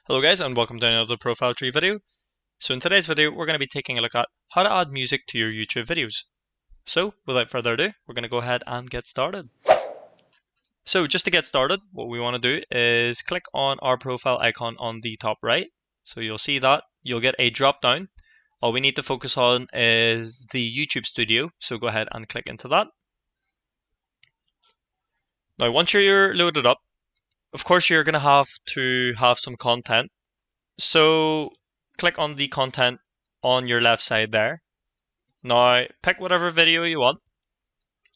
Hello guys and welcome to another ProfileTree video. So in today's video we're going to be taking a look at how to add music to your YouTube videos. So without further ado, we're going to go ahead and get started. So just to get started, what we want to do is click on our profile icon on the top right. So you'll see that you'll get a drop down. All we need to focus on is the YouTube studio, so go ahead and click into that. Now once you're loaded up, of course you're going to have some content. So click on the content on your left side there. Now pick whatever video you want.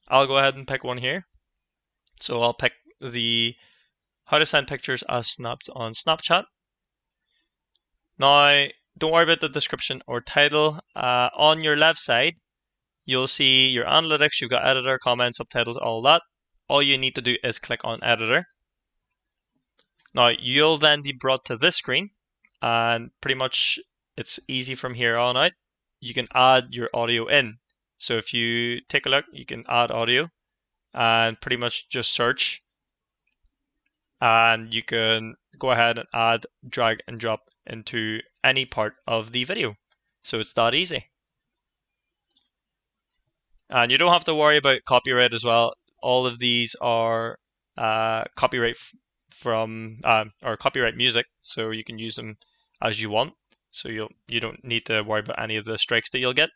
I'll go ahead and pick one here. So I'll pick the how to send pictures as snapped on Snapchat. Now don't worry about the description or title. On your left side you'll see your analytics. You've got editor, comments, subtitles, all that. All you need to do is click on editor. Now you'll then be brought to this screen, and pretty much it's easy from here on out. You can add your audio in. So if you take a look, you can add audio and pretty much just search, and you can go ahead and add, drag and drop into any part of the video. So it's that easy. And you don't have to worry about copyright as well. All of these are copyright from or copyright music, so you can use them as you want. So you don't need to worry about any of the strikes that you'll get.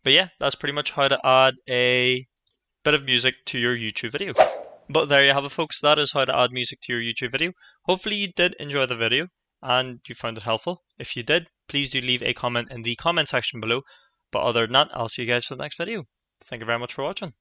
But yeah, that's pretty much how to add a bit of music to your YouTube video. But there you have it, folks. That is how to add music to your YouTube video. Hopefully you did enjoy the video and you found it helpful. If you did, please do leave a comment in the comment section below. But other than that, I'll see you guys for the next video. Thank you very much for watching.